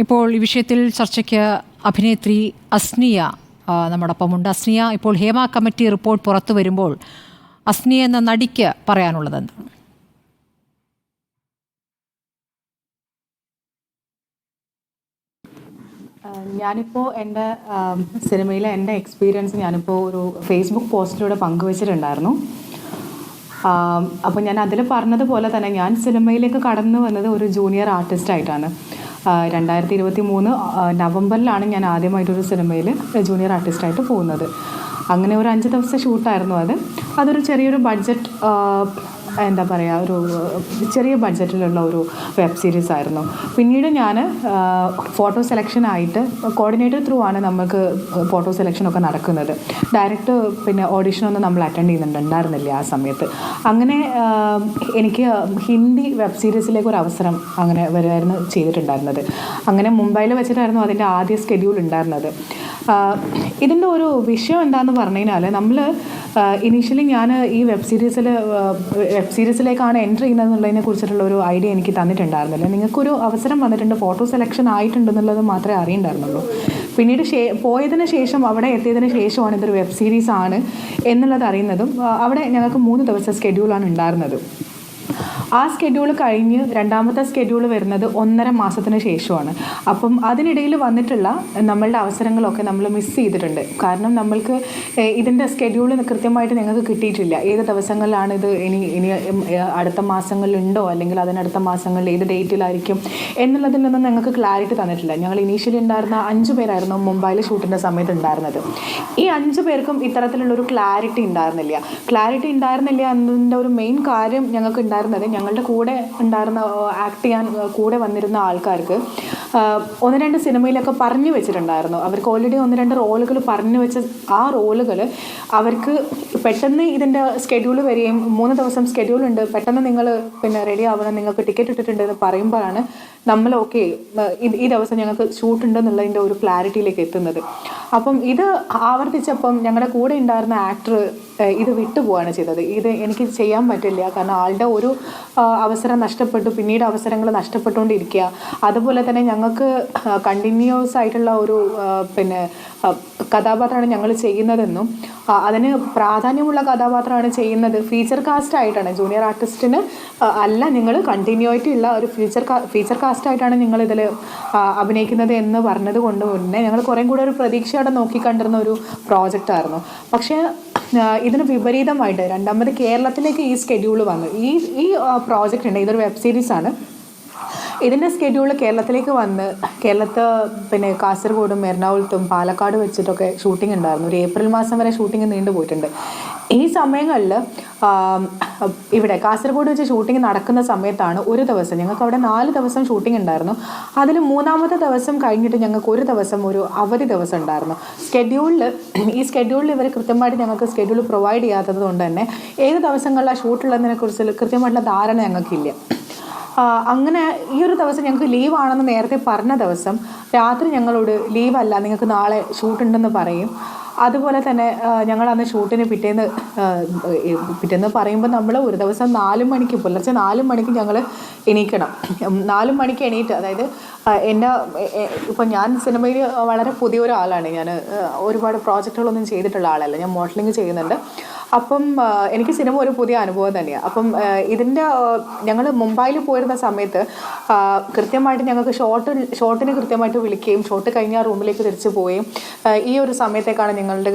ഇപ്പോൾ ഈ വിഷയത്തിൽ ചർച്ചയ്ക്ക് അഭിനേത്രി അസ്നിയ നമ്മോടൊപ്പമുണ്ട്. അസ്നിയ, ഇപ്പോൾ ഹേമ കമ്മിറ്റി റിപ്പോർട്ട് പുറത്തു വരുമ്പോൾ അസ്നിയ എന്ന നടിക്ക് പറയാനുള്ളത് എന്താണ്? ഞാനിപ്പോൾ എൻ്റെ സിനിമയിലെ എൻ്റെ എക്സ്പീരിയൻസ് ഞാനിപ്പോൾ ഒരു ഫേസ്ബുക്ക് പോസ്റ്റിലൂടെ പങ്കുവച്ചിട്ടുണ്ടായിരുന്നു. അപ്പോൾ ഞാൻ അതിൽ പറഞ്ഞതുപോലെ തന്നെ ഞാൻ സിനിമയിലേക്ക് കടന്നു വന്നത് ഒരു ജൂനിയർ ആർട്ടിസ്റ്റായിട്ടാണ്. 2023 നവംബറിലാണ് ഞാൻ ആദ്യമായിട്ടൊരു സിനിമയിൽ ജൂനിയർ ആർട്ടിസ്റ്റായിട്ട് പോകുന്നത്. അങ്ങനെ ഒരു 5 ദിവസത്തെ ഷൂട്ടായിരുന്നു അതൊരു ചെറിയൊരു ബഡ്ജറ്റ്, എന്താ പറയുക, ഒരു ചെറിയ ബഡ്ജറ്റിലുള്ള ഒരു വെബ് സീരീസ് ആയിരുന്നു. പിന്നീട് ഞാൻ ഫോട്ടോ സെലക്ഷനായിട്ട് കോർഡിനേറ്റർ ത്രൂ ആണ് നമുക്ക് ഫോട്ടോ സെലക്ഷനൊക്കെ നടക്കുന്നത്. ഡയറക്റ്റ് പിന്നെ ഓഡിഷനൊന്നും നമ്മൾ അറ്റൻഡ് ചെയ്യുന്നുണ്ടായിരുന്നില്ല ആ സമയത്ത്. അങ്ങനെ എനിക്ക് ഹിന്ദി വെബ് സീരീസിലേക്ക് ഒരു അവസരം അങ്ങനെ വരുമായിരുന്നു ചെയ്തിട്ടുണ്ടായിരുന്നത്. അങ്ങനെ മുംബൈയിൽ വെച്ചിട്ടായിരുന്നു അതിൻ്റെ ആദ്യ സ്കെഡ്യൂൾ ഉണ്ടായിരുന്നത്. ഇതിൻ്റെ ഒരു വിഷയം എന്താണെന്ന് പറഞ്ഞു കഴിഞ്ഞാൽ, നമ്മൾ ഇനീഷ്യലി ഞാൻ ഈ വെബ് സീരീസിലേക്കാണ് എൻട്രി ചെയ്യുന്നതെന്നുള്ളതിനെ കുറിച്ചിട്ടുള്ള ഒരു ഐഡിയ എനിക്ക് തന്നിട്ടുണ്ടായിരുന്നില്ല. നിങ്ങൾക്കൊരു അവസരം വന്നിട്ടുണ്ട്, ഫോട്ടോ സെലക്ഷൻ ആയിട്ടുണ്ടെന്നുള്ളത് മാത്രമേ അറിയണ്ടായിരുന്നുള്ളൂ. പിന്നീട് പോയതിന് ശേഷം, അവിടെ എത്തിയതിന് ശേഷമാണ് ഇതൊരു വെബ് സീരീസ് ആണ് എന്നുള്ളത് അറിയുന്നതും. അവിടെ ഞങ്ങൾക്ക് 3 ദിവസത്തെ സ്കെഡ്യൂളാണ് ഉണ്ടായിരുന്നത്. ആ സ്കെഡ്യൂൾ കഴിഞ്ഞ് രണ്ടാമത്തെ സ്കെഡ്യൂൾ വരുന്നത് 1.5 മാസത്തിന് ശേഷമാണ്. അപ്പം അതിനിടയിൽ വന്നിട്ടുള്ള നമ്മളുടെ അവസരങ്ങളൊക്കെ നമ്മൾ മിസ് ചെയ്തിട്ടുണ്ട്. കാരണം നമ്മൾക്ക് ഇതിൻ്റെ സ്കെഡ്യൂൾ കൃത്യമായിട്ട് ഞങ്ങൾക്ക് കിട്ടിയിട്ടില്ല. ഏത് ദിവസങ്ങളിലാണ് ഇത് ഇനി അടുത്ത മാസങ്ങളിലുണ്ടോ, അല്ലെങ്കിൽ അതിനടുത്ത മാസങ്ങളിൽ ഏത് ഡേറ്റിലായിരിക്കും എന്നുള്ളതിൽ നിന്നും ഞങ്ങൾക്ക് ക്ലാരിറ്റി തന്നിട്ടില്ല. ഞങ്ങൾ ഇനീഷ്യലി ഉണ്ടായിരുന്ന 5 പേരായിരുന്നു മുംബൈയിൽ ഷൂട്ടിൻ്റെ സമയത്ത് ഉണ്ടായിരുന്നത്. ഈ 5 പേർക്കും ഇത്തരത്തിലുള്ളൊരു ക്ലാരിറ്റി ഉണ്ടായിരുന്നില്ല എന്നതിൻ്റെ ഒരു മെയിൻ കാര്യം ഞങ്ങൾക്ക് ഉണ്ടായിരുന്നത്, ഞങ്ങളുടെ കൂടെ ഉണ്ടായിരുന്ന ആക്ട് ചെയ്യാൻ കൂടെ വന്നിരുന്ന ആൾക്കാർക്ക് 1-2 സിനിമയിലൊക്കെ പറഞ്ഞു വെച്ചിട്ടുണ്ടായിരുന്നു. അവർക്ക് ഓൾറെഡി 1-2 റോളുകൾ പറഞ്ഞു വെച്ച ആ റോളുകൾ അവർക്ക് പെട്ടെന്ന് ഇതിൻ്റെ സ്കെഡ്യൂൾ വരികയും 3 ദിവസം സ്കെഡ്യൂൾ ഉണ്ട്, പെട്ടെന്ന് നിങ്ങൾ പിന്നെ റെഡി ആവണം, നിങ്ങൾക്ക് ടിക്കറ്റ് ഇട്ടിട്ടുണ്ട് എന്ന് പറയുമ്പോഴാണ് നമ്മൾ ഓക്കെ ഈ ദിവസം ഞങ്ങൾക്ക് ഷൂട്ട് ഉണ്ടെന്നുള്ളതിൻ്റെ ഒരു ക്ലാരിറ്റിയിലേക്ക് എത്തുന്നത്. അപ്പം ഇത് ആവർത്തിച്ചപ്പം ഞങ്ങളുടെ കൂടെ ഉണ്ടായിരുന്ന ആക്ടർ ഇത് വിട്ടുപോവാണ് ചെയ്തത്. ഇത് എനിക്ക് ചെയ്യാൻ പറ്റില്ല, കാരണം ആളുടെ ഒരു അവസരം നഷ്ടപ്പെട്ടു, പിന്നീട് അവസരങ്ങൾ നഷ്ടപ്പെട്ടുകൊണ്ടിരിക്കുക. അതുപോലെ തന്നെ ഞങ്ങൾക്ക് കണ്ടിന്യൂസ് ആയിട്ടുള്ള ഒരു പിന്നെ കഥാപാത്രമാണ് ഞങ്ങൾ ചെയ്യുന്നതെന്നും അതിന് പ്രാധാന്യമുള്ള കഥാപാത്രമാണ് ചെയ്യുന്നത്, ഫീച്ചർ കാസ്റ്റ് ആയിട്ടാണ്, ജൂനിയർ ആർട്ടിസ്റ്റിന് അല്ല, നിങ്ങൾ കണ്ടിന്യൂറ്റി ഉള്ള ഒരു ഫീച്ചർ കാസ്റ്റ് ആയിട്ടാണ് നിങ്ങളിതിൽ അഭിനയിക്കുന്നത് എന്ന് പറഞ്ഞത് കൊണ്ട് തന്നെ ഞങ്ങൾ കുറേ കൂടെ ഒരു പ്രതീക്ഷയോടെ നോക്കിക്കണ്ടിരുന്ന ഒരു പ്രോജക്റ്റായിരുന്നു. പക്ഷേ ഇതിന് വിപരീതമായിട്ട് രണ്ടാമത് കേരളത്തിലേക്ക് ഈ സ്കെഡ്യൂൾ വന്നു. ഈ പ്രോജക്റ്റ് ഉണ്ട്, ഇതൊരു വെബ് സീരീസാണ്. ഇതിൻ്റെ സ്കെഡ്യൂൾ കേരളത്തിലേക്ക് വന്ന് പിന്നെ കാസർഗോഡും എറണാകുളത്തും പാലക്കാട് വെച്ചിട്ടൊക്കെ ഷൂട്ടിംഗ് ഉണ്ടായിരുന്നു. ഒരു ഏപ്രിൽ മാസം വരെ ഷൂട്ടിംഗ് നീണ്ടുപോയിട്ടുണ്ട്. ഈ സമയങ്ങളിൽ ഇവിടെ കാസർഗോഡ് വെച്ച് ഷൂട്ടിംഗ് നടക്കുന്ന സമയത്താണ് ഒരു ദിവസം, ഞങ്ങൾക്ക് അവിടെ 4 ദിവസം ഷൂട്ടിംഗ് ഉണ്ടായിരുന്നു. അതിൽ 3-ാമത്തെ ദിവസം കഴിഞ്ഞിട്ട് ഞങ്ങൾക്ക് ഒരു ദിവസം ഒരു അവധി ദിവസം ഉണ്ടായിരുന്നു. ഈ സ്കെഡ്യൂളിൽ ഇവർ കൃത്യമായിട്ട് ഞങ്ങൾക്ക് സ്കെഡ്യൂൾ പ്രൊവൈഡ് ചെയ്യാത്തത് കൊണ്ട് തന്നെ ഏത് ദിവസങ്ങളിലാണ് ഷൂട്ടുള്ളതിനെ കുറിച്ച് കൃത്യമായിട്ടുള്ള ധാരണ ഞങ്ങൾക്കില്ല. അങ്ങനെ ഈ ഒരു ദിവസം ഞങ്ങൾക്ക് ലീവാണെന്ന് നേരത്തെ പറഞ്ഞ ദിവസം രാത്രി ഞങ്ങളോട് ലീവല്ല, നിങ്ങൾക്ക് നാളെ ഷൂട്ടുണ്ടെന്ന് പറയും. അതുപോലെ തന്നെ ഞങ്ങൾ അന്ന് ഷൂട്ടിന് പിറ്റേന്ന് പറയുമ്പോൾ നമ്മൾ ഒരു ദിവസം 4 മണിക്ക്, പുലർച്ചെ 4 മണിക്ക് ഞങ്ങൾ എണീക്കണം. 4 മണിക്ക് എണീറ്റ്, അതായത് ഇപ്പം ഞാൻ സിനിമയിൽ വളരെ പുതിയൊരാളാണ്. ഞാൻ ഒരുപാട് പ്രോജക്റ്റുകളൊന്നും ചെയ്തിട്ടുള്ള ആളല്ല, ഞാൻ മോഡലിംഗ് ചെയ്യുന്നുണ്ട്. അപ്പം എനിക്ക് സിനിമ ഒരു പുതിയ അനുഭവം തന്നെയാണ്. അപ്പം ഇതിൻ്റെ ഞങ്ങൾ മുംബൈയിൽ പോയിരുന്ന സമയത്ത് കൃത്യമായിട്ട് ഞങ്ങൾക്ക് ഷോട്ടിന് കൃത്യമായിട്ട് വിളിക്കുകയും ഷോട്ട് കഴിഞ്ഞാൽ റൂമിലേക്ക് തിരിച്ചു പോവുകയും ഈ ഒരു സമയത്തേക്കാണ് ഞങ്ങളുടെ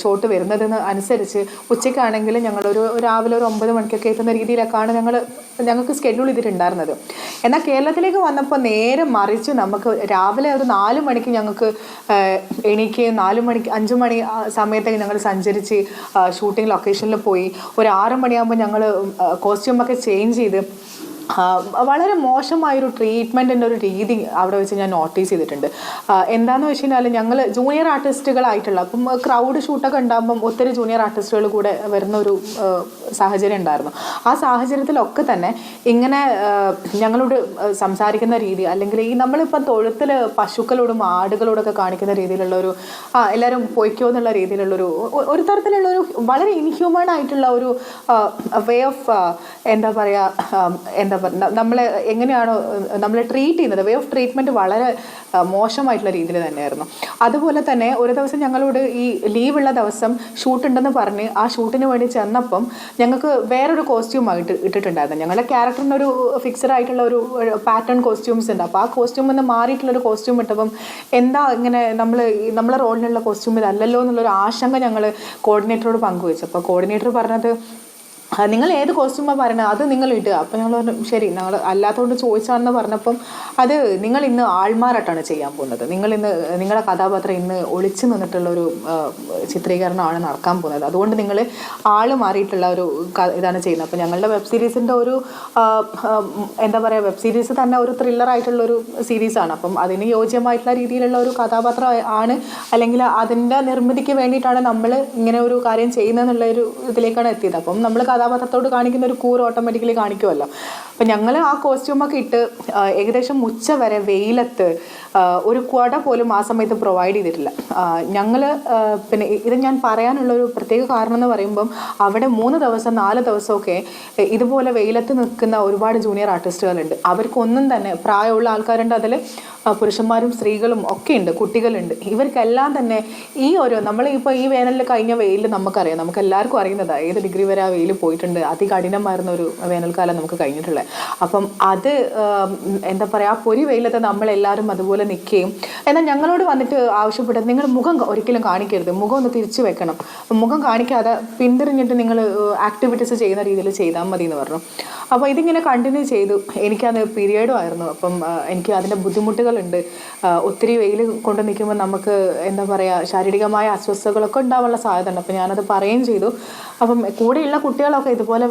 ഷോട്ട് വരുന്നതെന്ന് അനുസരിച്ച് ഉച്ചയ്ക്കാണെങ്കിൽ ഞങ്ങളൊരു രാവിലെ ഒരു 9 മണിക്കൊക്കെ എത്തുന്ന രീതിയിലൊക്കെയാണ് ഞങ്ങൾക്ക് സ്കെഡ്യൂൾ ചെയ്തിട്ടുണ്ടായിരുന്നത്. എന്നാൽ കേരളത്തിലേക്ക് വന്നപ്പോൾ നേരെ മറിച്ച് നമുക്ക് രാവിലെ ഒരു 4 മണിക്ക് ഞങ്ങൾക്ക് എണീക്കുകയും 5 മണി സമയത്തേക്ക് ഞങ്ങൾ സഞ്ചരിച്ച് ഷൂട്ടിംഗ് ലൊക്കേഷനിൽ പോയി. ഒരു 6 മണിയാകുമ്പോൾ ഞങ്ങൾ കോസ്റ്റ്യൂമൊക്കെ ചേഞ്ച് ചെയ്ത് വളരെ മോശമായൊരു ട്രീറ്റ്മെൻറ്റിൻ്റെ ഒരു രീതി അവിടെ വെച്ച് ഞാൻ നോട്ടീസ് ചെയ്തിട്ടുണ്ട്. എന്താണെന്ന് വെച്ച് കഴിഞ്ഞാൽ, ഞങ്ങൾ ജൂനിയർ ആർട്ടിസ്റ്റുകളായിട്ടുള്ള, അപ്പം ക്രൗഡ് ഷൂട്ടൊക്കെ ഉണ്ടാകുമ്പം ഒത്തിരി ജൂനിയർ ആർട്ടിസ്റ്റുകൾ കൂടെ വരുന്ന ഒരു സാഹചര്യം ഉണ്ടായിരുന്നു. ആ സാഹചര്യത്തിലൊക്കെ തന്നെ ഇങ്ങനെ ഞങ്ങളോട് സംസാരിക്കുന്ന രീതി, അല്ലെങ്കിൽ ഈ നമ്മളിപ്പം തൊഴുത്തിൽ പശുക്കളോടും ആടുകളോടൊക്കെ കാണിക്കുന്ന രീതിയിലുള്ളൊരു എല്ലാവരും പൊയ്ക്കോ എന്നുള്ള രീതിയിലുള്ളൊരു ഒരു തരത്തിലുള്ളൊരു വളരെ ഇൻഹ്യൂമൺ ആയിട്ടുള്ള ഒരു വേ ഓഫ് എന്താ പറയുക എന്താ പറയുക നമ്മളെ എങ്ങനെയാണോ നമ്മളെ ട്രീറ്റ് ചെയ്യുന്നത്, വേ ഓഫ് ട്രീറ്റ്മെൻറ്റ് വളരെ മോശമായിട്ടുള്ള രീതിയിൽ തന്നെയായിരുന്നു. അതുപോലെ തന്നെ ഒരു ദിവസം ഞങ്ങളോട് ഈ ലീവുള്ള ദിവസം ഷൂട്ടുണ്ടെന്ന് പറഞ്ഞ് ആ ഷൂട്ടിന് വേണ്ടി ചെന്നപ്പം ഞങ്ങൾക്ക് വേറൊരു കോസ്റ്റ്യൂമായിട്ട് ഇട്ടിട്ടുണ്ടായിരുന്നു. ഞങ്ങളുടെ ക്യാരക്ടറിനൊരു ഫിക്സഡ് ആയിട്ടുള്ള ഒരു പാറ്റേൺ കോസ്റ്റ്യൂംസ് ഉണ്ട്. അപ്പോൾ ആ കോസ്റ്റ്യൂമിൽ നിന്ന് മാറിയിട്ടുള്ളൊരു കോസ്റ്റ്യൂം ഇട്ടപ്പം എന്താ ഇങ്ങനെ നമ്മളെ റോളിനുള്ള കോസ്റ്റ്യൂം ഇതല്ലല്ലോ എന്നുള്ളൊരു ആശങ്ക ഞങ്ങൾ കോർഡിനേറ്ററോട് പങ്കുവെച്ചു. അപ്പോൾ കോർഡിനേറ്റർ പറഞ്ഞത് നിങ്ങൾ ഏത് കോസ്റ്റ്യൂമാണ് പറയുന്നത് അത് നിങ്ങൾ ഇടുക. അപ്പോൾ ഞങ്ങൾ പറഞ്ഞു ശരി, ഞങ്ങൾ അല്ലാത്തതുകൊണ്ട് ചോദിച്ചാണെന്ന് പറഞ്ഞപ്പം അത് നിങ്ങൾ ഇന്ന് ആൾമാറായിട്ടാണ് ചെയ്യാൻ പോകുന്നത്, നിങ്ങൾ ഇന്ന് നിങ്ങളുടെ കഥാപാത്രം ഇന്ന് ഒളിച്ചു നിന്നിട്ടുള്ളൊരു ചിത്രീകരണമാണ് നടക്കാൻ പോകുന്നത്, അതുകൊണ്ട് നിങ്ങൾ ആൾ മാറിയിട്ടുള്ള ഒരു ഇതാണ് ചെയ്യുന്നത്. അപ്പോൾ ഞങ്ങളുടെ വെബ് സീരീസിൻ്റെ ഒരു എന്താ പറയുക, വെബ് സീരീസ് തന്നെ ഒരു ത്രില്ലറായിട്ടുള്ളൊരു സീരീസാണ്. അപ്പം അതിന് യോജ്യമായിട്ടുള്ള രീതിയിലുള്ള ഒരു കഥാപാത്രം ആണ്, അല്ലെങ്കിൽ അതിൻ്റെ നിർമ്മിതിക്ക് വേണ്ടിയിട്ടാണ് നമ്മൾ ഇങ്ങനെ ഒരു കാര്യം ചെയ്യുന്നതെന്നുള്ള ഒരു ഇതിലേക്കാണ് എത്തിയത്. അപ്പം നമ്മൾ കഥാപാത്രത്തോട് കാണിക്കുന്ന ഒരു കൂർ ഓട്ടോമാറ്റിക്കലി കാണിക്കുമല്ലോ. അപ്പം ഞങ്ങൾ ആ കോസ്റ്റ്യൂമൊക്കെ ഇട്ട് ഏകദേശം ഉച്ച വരെ വെയിലത്ത് ഒരു കുട പോലും ആ സമയത്ത് പ്രൊവൈഡ് ചെയ്തിട്ടില്ല ഞങ്ങൾ. പിന്നെ ഇത് ഞാൻ പറയാനുള്ളൊരു പ്രത്യേക കാരണം എന്ന് പറയുമ്പം അവിടെ 3 ദിവസം 4 ദിവസമൊക്കെ ഇതുപോലെ വെയിലത്ത് നിൽക്കുന്ന ഒരുപാട് ജൂനിയർ ആർട്ടിസ്റ്റുകളുണ്ട്. അവർക്കൊന്നും തന്നെ പ്രായമുള്ള ആൾക്കാരുണ്ട്, അതിൽ പുരുഷന്മാരും സ്ത്രീകളും ഒക്കെ ഉണ്ട്, കുട്ടികളുണ്ട്. ഇവർക്കെല്ലാം തന്നെ ഈ ഒരു നമ്മളിപ്പോൾ ഈ വേനലിൽ കഴിഞ്ഞ വെയിൽ നമുക്കറിയാം, നമുക്ക് എല്ലാവർക്കും അറിയുന്നതാണ് ഏത് ഡിഗ്രി വരെ ആ വെയിൽ പോയിട്ടുണ്ട്. അതികഠിനമായിരുന്ന ഒരു വേനൽക്കാലം നമുക്ക് കഴിഞ്ഞിട്ടുള്ളത്. അപ്പം അത് എന്താ പറയുക, ആ പൊരി വെയിലത്ത് നമ്മളെല്ലാവരും അതുപോലെ നിൽക്കുകയും എന്നാൽ ഞങ്ങളോട് വന്നിട്ട് ആവശ്യപ്പെട്ടത് നിങ്ങൾ മുഖം ഒരിക്കലും കാണിക്കരുത്, മുഖം ഒന്ന് തിരിച്ചു വെക്കണം, മുഖം കാണിക്കാതെ പിന്തിരിഞ്ഞിട്ട് നിങ്ങൾ ആക്ടിവിറ്റീസ് ചെയ്യുന്ന രീതിയിൽ ചെയ്താൽ മതി എന്ന് പറഞ്ഞു. അപ്പോൾ ഇതിങ്ങനെ കണ്ടിന്യൂ ചെയ്തു. എനിക്കത് പീരിയഡും ആയിരുന്നു. അപ്പം എനിക്ക് അതിൻ്റെ ബുദ്ധിമുട്ടുകളുണ്ട്. ഒത്തിരി വെയിൽ കൊണ്ട് നിൽക്കുമ്പോൾ നമുക്ക് എന്താ പറയുക, ശാരീരികമായ അസ്വസ്ഥതകളൊക്കെ ഉണ്ടാവാനുള്ള സാധ്യത ഉണ്ട്. അപ്പം ഞാനത് പറയുകയും ചെയ്തു. അപ്പം കൂടെയുള്ള കുട്ടികളൊക്കെ ഇതുപോലെ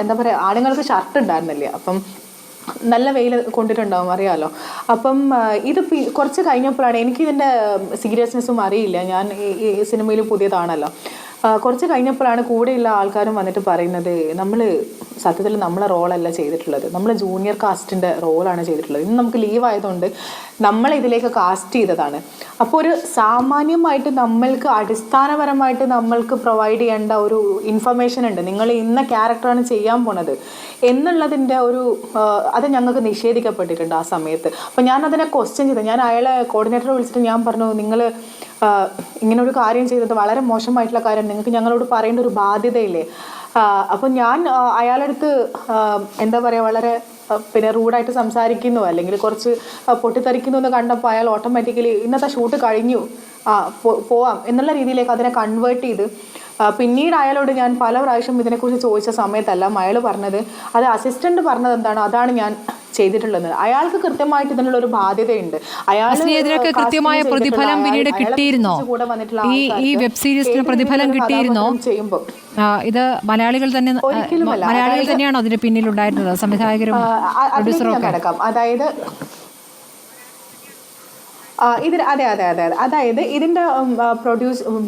എന്താ പറയുക, ആണുങ്ങൾക്ക് ഷർട്ട് ഉണ്ടായിരുന്നില്ല. അപ്പം നല്ല വെയിൽ കൊണ്ടിട്ടുണ്ടാവും, അറിയാമല്ലോ. അപ്പം ഇത് കുറച്ച് കഴിഞ്ഞപ്പോഴാണ് എനിക്കിതിൻ്റെ സീരിയസ്നെസ്സും അറിയില്ല, ഞാൻ ഈ സിനിമയിൽ പുതിയതാണല്ലോ. കുറച്ച് കഴിഞ്ഞപ്പോഴാണ് കൂടെയുള്ള ആൾക്കാരും വന്നിട്ട് പറയുന്നത്, നമ്മൾ സത്യത്തിൽ നമ്മളെ റോളല്ല ചെയ്തിട്ടുള്ളത്, നമ്മൾ ജൂനിയർ കാസ്റ്റിൻ്റെ റോളാണ് ചെയ്തിട്ടുള്ളത്. ഇന്ന് നമുക്ക് ലീവ് ആയതുകൊണ്ട് നമ്മളിതിലേക്ക് കാസ്റ്റ് ചെയ്തതാണ്. അപ്പോൾ ഒരു സാമാന്യമായിട്ട് നമ്മൾക്ക് അടിസ്ഥാനപരമായിട്ട് നമ്മൾക്ക് പ്രൊവൈഡ് ചെയ്യേണ്ട ഒരു ഇൻഫർമേഷൻ ഉണ്ട്, നിങ്ങൾ ഇന്ന ക്യാരക്ടറാണ് ചെയ്യാൻ പോണത് എന്നുള്ളതിൻ്റെ ഒരു അത് ഞങ്ങൾക്ക് നിഷേധിക്കപ്പെട്ടിട്ടുണ്ട് ആ സമയത്ത്. അപ്പോൾ ഞാൻ അതിനെ ക്വസ്റ്റ്യൻ ചെയ്തു. ഞാൻ അയാളെ കോർഡിനേറ്ററെ വിളിച്ചിട്ട് ഞാൻ പറഞ്ഞു, നിങ്ങൾ ഇങ്ങനെ ഒരു കാര്യം ചെയ്തത് വളരെ മോശമായിട്ടുള്ള കാര്യം, നിങ്ങൾക്ക് ഞങ്ങളോട് പറയേണ്ട ഒരു ബാധ്യതയില്ലേ. അപ്പം ഞാൻ അയാളടുത്ത് എന്താ പറയുക, വളരെ പിന്നെ റൂഡായിട്ട് സംസാരിക്കുന്നു അല്ലെങ്കിൽ കുറച്ച് പൊട്ടിത്തെറിക്കുന്നു എന്ന് കണ്ടപ്പോൾ അയാൾ ഓട്ടോമാറ്റിക്കലി ഇന്നത്തെ ഷൂട്ട് കഴിഞ്ഞു, പോവാം എന്നുള്ള രീതിയിലേക്ക് അതിനെ കൺവേർട്ട് ചെയ്ത് പിന്നീട് അയാളോട് ഞാൻ പല പ്രാവശ്യം ഇതിനെക്കുറിച്ച് ചോദിച്ച സമയത്തെല്ലാം അയാൾ പറഞ്ഞത്, അത് അസിസ്റ്റന്റ് പറഞ്ഞത് എന്താണോ അതാണ് ഞാൻ ചെയ്തിട്ടുള്ളത്. അയാൾക്ക് കൃത്യമായിട്ട് ഇതിനുള്ള ഒരു ബാധ്യതയുണ്ട്. അയാൾക്ക് കൃത്യമായ പ്രതിഫലം പിന്നീട് കിട്ടിയിരുന്നോ? ഈ വെബ് സീരീസിന് പ്രതിഫലം കിട്ടിയിരുന്നോ? ചെയ്യുമ്പോൾ ഇത് മലയാളികൾ തന്നെയാണോ അതിന് പിന്നിലുണ്ടായിരുന്നത്, സംവിധായകരും പ്രൊഡ്യൂസറും ഒക്കെ അടക്കം? അതായത് അതായത് ഇതിൻ്റെ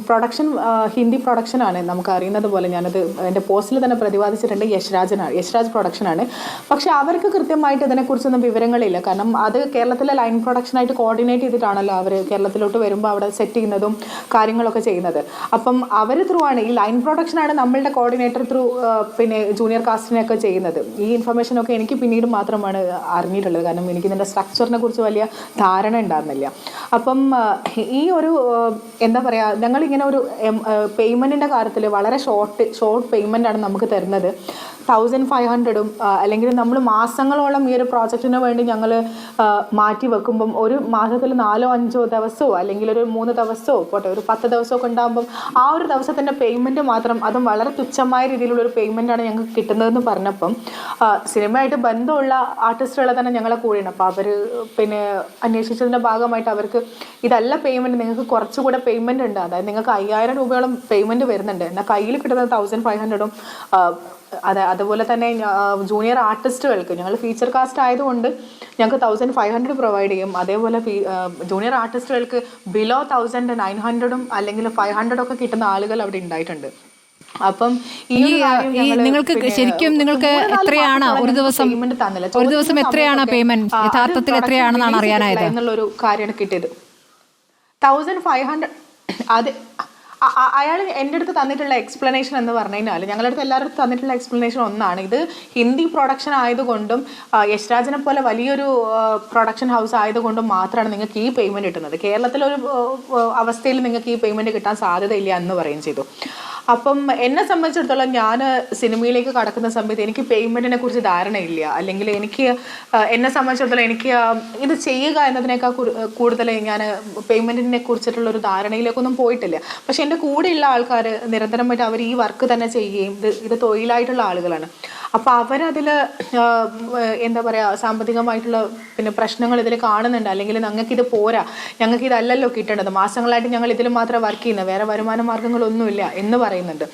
പ്രൊഡക്ഷൻ ഹിന്ദി പ്രൊഡക്ഷനാണ്, നമുക്ക് അറിയുന്നത് പോലെ. ഞാനത് എൻ്റെ പോസ്റ്റിൽ തന്നെ പ്രതിപാദിച്ചിട്ടുണ്ട്, യശ്രാജ് പ്രൊഡക്ഷനാണ്. പക്ഷെ അവർക്ക് കൃത്യമായിട്ട് ഇതിനെക്കുറിച്ചൊന്നും വിവരങ്ങളില്ല. കാരണം അത് കേരളത്തിലെ ലൈൻ പ്രൊഡക്ഷനായിട്ട് കോർഡിനേറ്റ് ചെയ്തിട്ടാണല്ലോ അവർ കേരളത്തിലോട്ട് വരുമ്പോൾ അവിടെ സെറ്റ് ചെയ്യുന്നതും കാര്യങ്ങളൊക്കെ ചെയ്യുന്നത്. അപ്പം അവർ ത്രൂ ആണ്, ഈ ലൈൻ പ്രൊഡക്ഷനാണ് നമ്മളുടെ കോർഡിനേറ്റർ ത്രൂ പിന്നെ ജൂനിയർ കാസ്റ്റിനെയൊക്കെ ചെയ്യുന്നത്. ഈ ഇൻഫർമേഷനൊക്കെ എനിക്ക് പിന്നീട് മാത്രമാണ് അറിഞ്ഞിട്ടുള്ളത്. കാരണം എനിക്ക് ഇതിൻ്റെ സ്ട്രക്ചറിനെ കുറിച്ച് വലിയ ധാരണ ഉണ്ടായിരുന്നില്ല. അപ്പം ഈ ഒരു എന്താ പറയുക, ഞങ്ങളിങ്ങനെ ഒരു പേയ്മെൻറ്റിൻ്റെ കാര്യത്തിൽ വളരെ ഷോർട്ട് പേയ്മെൻറ്റാണ് നമുക്ക് തരുന്നത്. 1500 അല്ലെങ്കിൽ നമ്മൾ മാസങ്ങളോളം ഈ ഒരു പ്രോജക്റ്റിന് വേണ്ടി ഞങ്ങൾ മാറ്റി വെക്കുമ്പം ഒരു മാസത്തിൽ 4-5 ദിവസമോ അല്ലെങ്കിൽ ഒരു 3 ദിവസമോ പോട്ടെ ഒരു 10 ദിവസമൊക്കെ ഉണ്ടാകുമ്പം ആ ഒരു ദിവസത്തിൻ്റെ പേയ്മെൻറ്റ് മാത്രം, അതും വളരെ തുച്ഛമായ രീതിയിലുള്ളൊരു പേയ്മെൻറ്റാണ് ഞങ്ങൾക്ക് കിട്ടുന്നതെന്ന് പറഞ്ഞപ്പം സിനിമയായിട്ട് ബന്ധമുള്ള ആർട്ടിസ്റ്റുകളെ തന്നെ ഞങ്ങളെ കൂടെയാണ്. അപ്പോൾ അവർ പിന്നെ അന്വേഷിച്ചതിൻ്റെ ഭാഗമായിട്ട് അവർക്ക് ഇതല്ല പേയ്മെൻറ്റ്, നിങ്ങൾക്ക് കുറച്ചുകൂടെ പേയ്മെൻറ്റ് ഉണ്ട്, അതായത് നിങ്ങൾക്ക് 5000 രൂപയോളം പേയ്മെൻറ്റ് വരുന്നുണ്ട്, എന്നാൽ കയ്യിൽ കിട്ടുന്നത് 1500. അതുപോലെ തന്നെ ജൂനിയർ ആർട്ടിസ്റ്റുകൾക്ക് ഞങ്ങൾ ഫീച്ചർ കാസ്റ്റ് ആയതുകൊണ്ട് ഞങ്ങൾക്ക് 1500 പ്രൊവൈഡ് ചെയ്യും. അതേപോലെ ജൂനിയർ ആർട്ടിസ്റ്റുകൾക്ക് ബിലോ 1900 അല്ലെങ്കിൽ 500 ഒക്കെ കിട്ടുന്ന ആളുകൾ അവിടെ ഉണ്ടായിട്ടുണ്ട്. അപ്പം നിങ്ങൾക്ക് ശരിക്കും നിങ്ങൾക്ക് എത്രയാണ് ഒരു ദിവസം എത്രയാണ് പേയ്മെന്റ്, യഥാർത്ഥത്തിൽ എത്രയാണെന്നാണ് അറിയാനായത് എന്നുള്ളൊരു കാര്യമാണ് കിട്ടിയത്. 1500 അയാൾ എൻ്റെ അടുത്ത് തന്നിട്ടുള്ള എക്സ്പ്ലനേഷൻ എന്ന് പറഞ്ഞു കഴിഞ്ഞാൽ ഞങ്ങളുടെ അടുത്ത് എല്ലാവരുടെ അടുത്ത് തന്നിട്ടുള്ള എക്സ്പ്ലനേഷൻ ഒന്നാണ്. ഇത് ഹിന്ദി പ്രൊഡക്ഷൻ ആയതുകൊണ്ടും യശ്രാജിനെ പോലെ വലിയൊരു പ്രൊഡക്ഷൻ ഹൗസ് ആയതുകൊണ്ടും മാത്രമാണ് നിങ്ങൾക്ക് ഈ പേയ്മെൻറ്റ് കിട്ടുന്നത്. കേരളത്തിലൊരു അവസ്ഥയിൽ നിങ്ങൾക്ക് ഈ പേയ്മെൻറ്റ് കിട്ടാൻ സാധ്യതയില്ല എന്ന് പറയുകയും ചെയ്തു. അപ്പം എന്നെ സംബന്ധിച്ചിടത്തോളം ഞാൻ സിനിമയിലേക്ക് കടക്കുന്ന സമയത്ത് എനിക്ക് പേയ്മെൻറ്റിനെ കുറിച്ച് ധാരണയില്ല, അല്ലെങ്കിൽ എനിക്ക് എന്നെ സംബന്ധിച്ചിടത്തോളം എനിക്ക് ഇത് ചെയ്യുക എന്നതിനേക്കാൾ കൂടുതൽ ഞാൻ പേയ്മെൻറ്റിനെ കുറിച്ചിട്ടുള്ളൊരു ധാരണയിലേക്കൊന്നും പോയിട്ടില്ല. പക്ഷെ എൻ്റെ കൂടെയുള്ള ആൾക്കാർ നിരന്തരമായിട്ട് അവർ ഈ വർക്ക് തന്നെ ചെയ്യുകയും ഇത് തൊഴിലായിട്ടുള്ള ആളുകളാണ്. അപ്പോൾ അവരതിൽ എന്താ പറയുക, സാമ്പത്തികമായിട്ടുള്ള പിന്നെ പ്രശ്നങ്ങൾ ഇതിൽ കാണുന്നുണ്ട്, അല്ലെങ്കിൽ ഞങ്ങൾക്കിത് പോരാ, ഞങ്ങൾക്ക് ഇതല്ലല്ലോ കിട്ടേണ്ടത്, മാസങ്ങളായിട്ട് ഞങ്ങൾ ഇതിൽ മാത്രം വർക്ക് ചെയ്യുന്നത്, വേറെ വരുമാന മാർഗ്ഗങ്ങളൊന്നുമില്ല എന്ന് പറയുന്നുണ്ട്.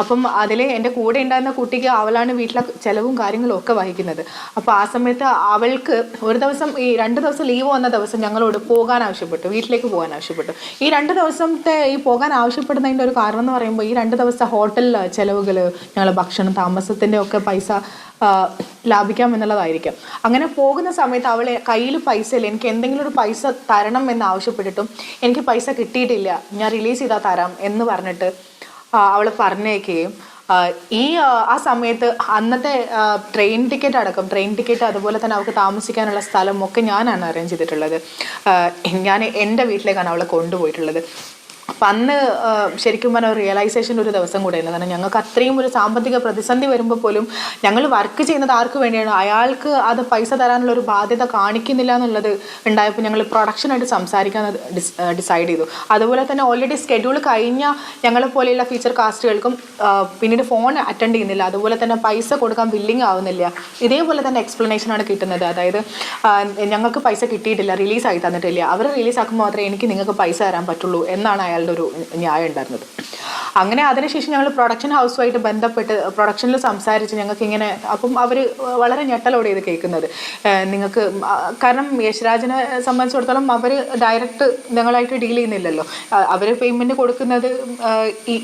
അപ്പം അതിൽ എൻ്റെ കൂടെ ഉണ്ടായിരുന്ന കുട്ടിക്ക് അവളാണ് വീട്ടിലെ ചിലവും കാര്യങ്ങളും ഒക്കെ വഹിക്കുന്നത്. അപ്പോൾ ആ സമയത്ത് അവൾക്ക് ഒരു ദിവസം ഈ 2 ദിവസം ലീവ് വന്ന ദിവസം ഞങ്ങളോട് പോകാൻ ആവശ്യപ്പെട്ടു, വീട്ടിലേക്ക് പോകാൻ ആവശ്യപ്പെട്ടു. ഈ 2 ദിവസത്തെ ഈ പോകാൻ ആവശ്യപ്പെടുന്നതിൻ്റെ ഒരു കാരണം എന്ന് പറയുമ്പോൾ ഈ 2 ദിവസത്തെ ഹോട്ടൽ ചിലവുകൾ, ഞങ്ങൾ ഭക്ഷണം താമസത്തിൻ്റെ ഒക്കെ പൈസ ലാഭിക്കാം എന്നുള്ളതായിരിക്കും. അങ്ങനെ പോകുന്ന സമയത്ത് അവളെ കയ്യിൽ പൈസ ഇല്ല, എനിക്ക് എന്തെങ്കിലും ഒരു പൈസ തരണം എന്ന് ആവശ്യപ്പെട്ടിട്ടും എനിക്ക് പൈസ കിട്ടിയിട്ടില്ല, ഞാൻ റിലീസ് ചെയ്താൽ തരാം എന്ന് പറഞ്ഞിട്ട് അവൾ പറഞ്ഞേക്കുകയും ആ സമയത്ത് അന്നത്തെ ട്രെയിൻ ടിക്കറ്റ് അതുപോലെ തന്നെ അവൾക്ക് താമസിക്കാനുള്ള സ്ഥലം ഒക്കെ ഞാനാണ് അറേഞ്ച് ചെയ്തിട്ടുള്ളത്. ഞാൻ എൻ്റെ വീട്ടിലേക്കാണ് അവളെ കൊണ്ടുപോയിട്ടുള്ളത്. അപ്പം അന്ന് ശരിക്കും പറഞ്ഞാൽ റിയലൈസേഷൻ ഒരു ദിവസം കൂടെയാണ്. കാരണം ഞങ്ങൾക്ക് അത്രയും ഒരു സാമ്പത്തിക പ്രതിസന്ധി വരുമ്പോൾ പോലും ഞങ്ങൾ വർക്ക് ചെയ്യുന്നത് ആർക്ക് വേണ്ടിയാണ്, അയാൾക്ക് അത് പൈസ തരാനുള്ള ഒരു ബാധ്യത കാണിക്കുന്നില്ല എന്നുള്ളത് ഉണ്ടായപ്പോൾ ഞങ്ങൾ പ്രൊഡക്ഷനായിട്ട് സംസാരിക്കാൻ ഡിസൈഡ് ചെയ്തു. അതുപോലെ തന്നെ ഓൾറെഡി സ്കെഡ്യൂൾ കഴിഞ്ഞ ഞങ്ങളെ പോലെയുള്ള ഫീച്ചർ കാസ്റ്റുകൾക്കും പിന്നീട് ഫോൺ അറ്റൻഡ് ചെയ്യുന്നില്ല, അതുപോലെ തന്നെ പൈസ കൊടുക്കാൻ ബില്ലിങ് ആവുന്നില്ല. ഇതേപോലെ തന്നെ എക്സ്പ്ലനേഷനാണ് കിട്ടുന്നത്. അതായത് ഞങ്ങൾക്ക് പൈസ കിട്ടിയിട്ടില്ല, റിലീസായി തന്നിട്ടില്ല, അവർ റിലീസാക്കുമ്പോൾ മാത്രമേ എനിക്ക് നിങ്ങൾക്ക് പൈസ തരാൻ പറ്റുള്ളൂ എന്നാണ് അയാളുടെ ഒരു ന്യായം ഉണ്ടായിരുന്നത്. അങ്ങനെ അതിനുശേഷം ഞങ്ങൾ പ്രൊഡക്ഷൻ ഹൗസുമായിട്ട് ബന്ധപ്പെട്ട് പ്രൊഡക്ഷനിൽ സംസാരിച്ച് ഞങ്ങൾക്ക് ഇങ്ങനെ, അപ്പം അവർ വളരെ ഞെട്ടലോടെ ഇത് കേൾക്കുന്നത്. നിങ്ങൾക്ക് കാരണം യശ്രാജിനെ സംബന്ധിച്ചിടത്തോളം അവർ ഡയറക്റ്റ് ഞങ്ങളായിട്ട് ഡീൽ ചെയ്യുന്നില്ലല്ലോ, അവർ പേയ്മെൻറ്റ് കൊടുക്കുന്നത്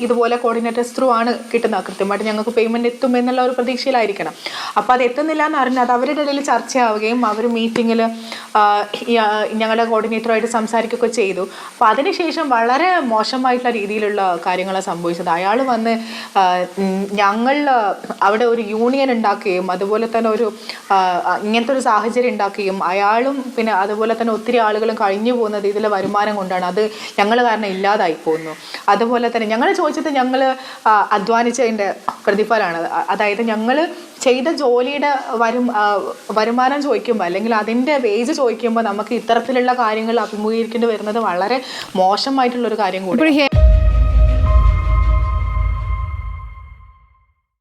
ഇതുപോലെ കോർഡിനേറ്റേഴ്സ് ത്രൂ ആണ് കിട്ടുന്നത്. കൃത്യമായിട്ട് ഞങ്ങൾക്ക് പേയ്മെൻറ്റ് എത്തും എന്നുള്ള ഒരു പ്രതീക്ഷയിലായിരിക്കണം. അപ്പോൾ അത് എത്തുന്നില്ല എന്ന് അറിഞ്ഞാൽ അത് അവരുടെ ഇടയിൽ ചർച്ചയാവുകയും അവർ മീറ്റിങ്ങിൽ ഞങ്ങളുടെ കോർഡിനേറ്ററുമായിട്ട് സംസാരിക്കുകയൊക്കെ ചെയ്തു. അപ്പോൾ അതിനുശേഷം വളരെ മോശമായിട്ടുള്ള രീതിയിലുള്ള കാര്യങ്ങളാണ് സംഭവിച്ചത്. അയാൾ വന്ന് ഞങ്ങൾ അവിടെ ഒരു യൂണിയൻ ഉണ്ടാക്കുകയും അതുപോലെ തന്നെ ഒരു ഇങ്ങനത്തെ ഒരു സാഹചര്യം ഉണ്ടാക്കുകയും അയാളും പിന്നെ അതുപോലെ തന്നെ ഒത്തിരി ആളുകളും കഴിഞ്ഞു പോകുന്നത് ഇതിലെ വരുമാനം കൊണ്ടാണ്, അത് ഞങ്ങൾ കാരണം ഇല്ലാതായി പോകുന്നു. അതുപോലെ തന്നെ ഞങ്ങൾ ചോദിച്ചത് ഞങ്ങൾ അധ്വാനിച്ചതിൻ്റെ പ്രതിഫലമാണ്. അതായത് ഞങ്ങൾ ചെയ്ത ജോലിയുടെ വരുമാനം ചോദിക്കുമ്പോൾ അല്ലെങ്കിൽ അതിൻ്റെ വേജ് ചോദിക്കുമ്പോൾ നമുക്ക് ഇത്തരത്തിലുള്ള കാര്യങ്ങൾ അഭിമുഖീകരിക്കേണ്ടി വരുന്നത് വളരെ മോശമായിട്ടുള്ളൊരു കാര്യം കൂടി.